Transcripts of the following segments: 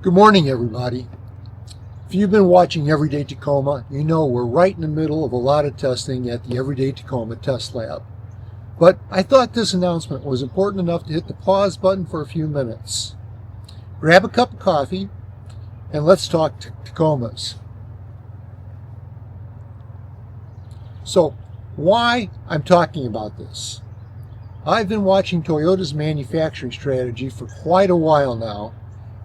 Good morning, everybody. If you've been watching Everyday Tacoma, you know we're right in the middle of a lot of testing at the Everyday Tacoma test lab. But I thought this announcement was important enough to hit the pause button for a few minutes. Grab a cup of coffee and let's talk Tacomas. So, why I'm talking about this? I've been watching Toyota's manufacturing strategy for quite a while now,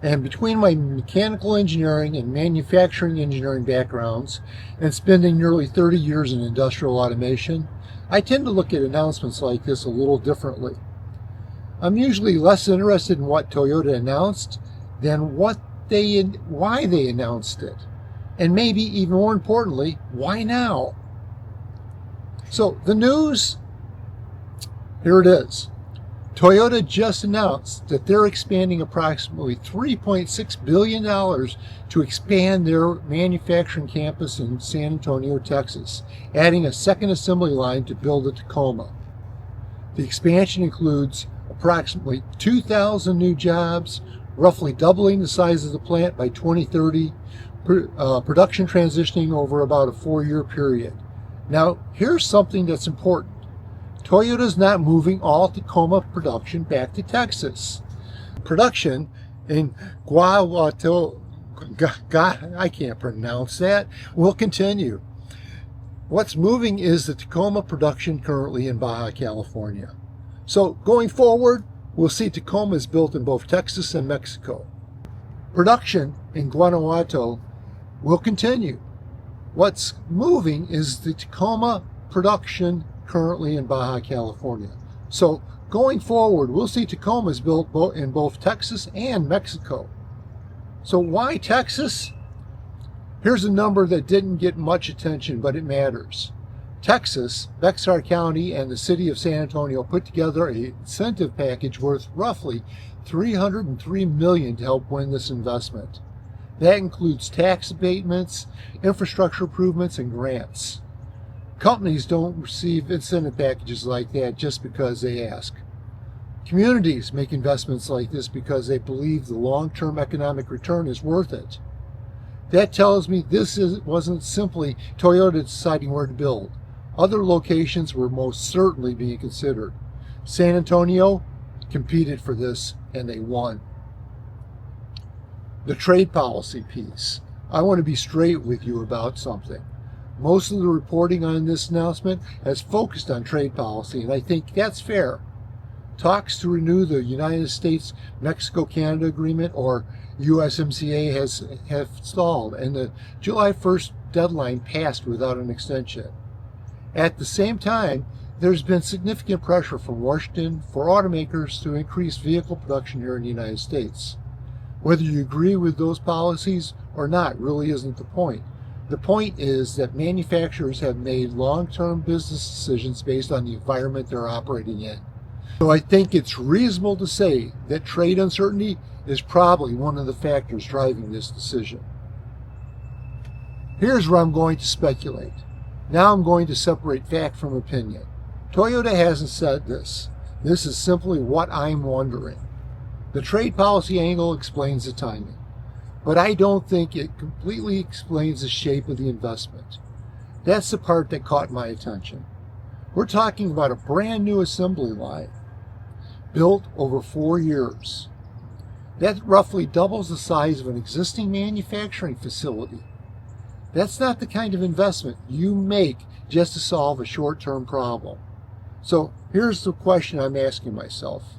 and between my mechanical engineering and manufacturing engineering backgrounds and spending nearly 30 years in industrial automation, I tend to look at announcements like this a little differently. I'm usually less interested in what Toyota announced than why they announced it, and maybe even more importantly, why now? So the news, here it is. Toyota just announced that they're expanding approximately $3.6 billion to expand their manufacturing campus in San Antonio, Texas, adding a second assembly line to build a Tacoma. The expansion includes approximately 2,000 new jobs, roughly doubling the size of the plant by 2030, production transitioning over about a 4-year period. Now, here's something that's important. Toyota's not moving all Tacoma production back to Texas. Production in Guanajuato, I can't pronounce that, will continue. What's moving is the Tacoma production currently in Baja California. So going forward, we'll see Tacomas built in both Texas and Mexico. Production in Guanajuato will continue. What's moving is the Tacoma production currently in Baja California. So going forward, we'll see Tacomas built in both Texas and Mexico. So why Texas? Here's a number that didn't get much attention, but it matters. Texas, Bexar County, and the city of San Antonio put together an incentive package worth roughly $303 million to help win this investment. That includes tax abatements, infrastructure improvements, and grants. Companies don't receive incentive packages like that just because they ask. Communities make investments like this because they believe the long-term economic return is worth it. That tells me this wasn't simply Toyota deciding where to build. Other locations were most certainly being considered. San Antonio competed for this and they won. The trade policy piece. I want to be straight with you about something. Most of the reporting on this announcement has focused on trade policy, and I think that's fair. Talks to renew the United States-Mexico-Canada Agreement, or USMCA, have stalled, and the July 1st deadline passed without an extension. At the same time, there's been significant pressure from Washington for automakers to increase vehicle production here in the United States. Whether you agree with those policies or not really isn't the point. The point is that manufacturers have made long-term business decisions based on the environment they're operating in. So I think it's reasonable to say that trade uncertainty is probably one of the factors driving this decision. Here's where I'm going to speculate. Now I'm going to separate fact from opinion. Toyota hasn't said this. This is simply what I'm wondering. The trade policy angle explains the timing, but I don't think it completely explains the shape of the investment. That's the part that caught my attention. We're talking about a brand new assembly line, built over 4 years. That roughly doubles the size of an existing manufacturing facility. That's not the kind of investment you make just to solve a short-term problem. So here's the question I'm asking myself.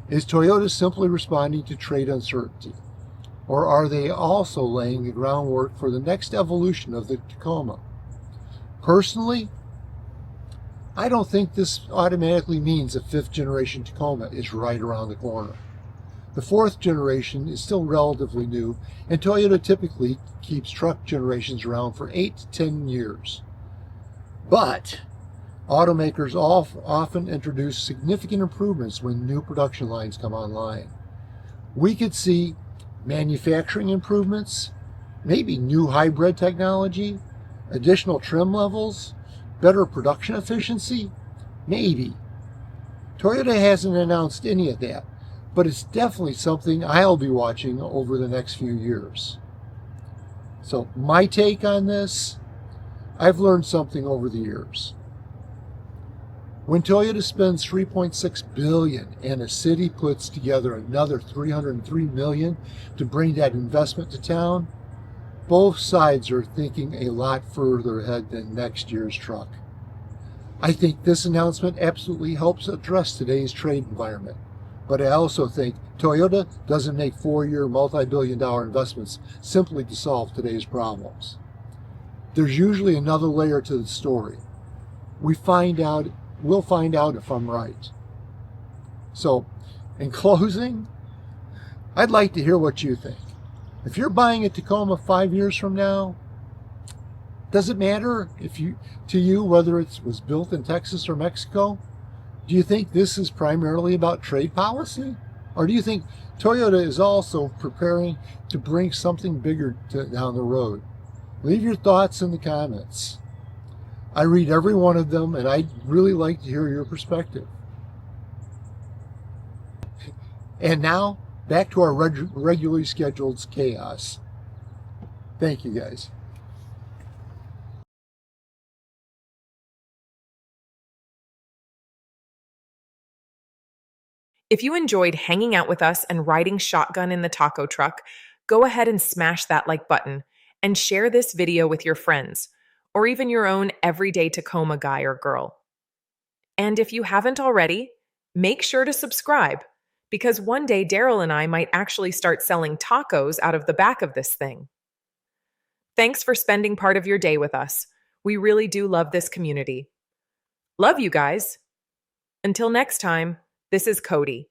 Is Toyota simply responding to trade uncertainty? Or are they also laying the groundwork for the next evolution of the Tacoma? Personally, I don't think this automatically means a 5th generation Tacoma is right around the corner. The 4th generation is still relatively new, and Toyota typically keeps truck generations around for 8 to 10 years. But automakers often introduce significant improvements when new production lines come online. We could see manufacturing improvements, maybe new hybrid technology, additional trim levels, better production efficiency, maybe. Toyota hasn't announced any of that, but it's definitely something I'll be watching over the next few years. So my take on this, I've learned something over the years. When Toyota spends $3.6 billion and a city puts together another $303 million to bring that investment to town, both sides are thinking a lot further ahead than next year's truck. I think this announcement absolutely helps address today's trade environment, but I also think Toyota doesn't make four-year multi-billion-dollar investments simply to solve today's problems. There's usually another layer to the story. We'll find out if I'm right. So, in closing, I'd like to hear what you think. If you're buying a Tacoma 5 years from now, does it matter to you whether it was built in Texas or Mexico? Do you think this is primarily about trade policy? Or do you think Toyota is also preparing to bring something bigger down the road? Leave your thoughts in the comments. I read every one of them, and I'd really like to hear your perspective. And now, back to our regularly scheduled chaos. Thank you, guys. If you enjoyed hanging out with us and riding shotgun in the taco truck, go ahead and smash that like button and share this video with your friends, or even your own everyday Tacoma guy or girl. And if you haven't already, make sure to subscribe, because one day Daryl and I might actually start selling tacos out of the back of this thing. Thanks for spending part of your day with us. We really do love this community. Love you guys. Until next time, this is Cody.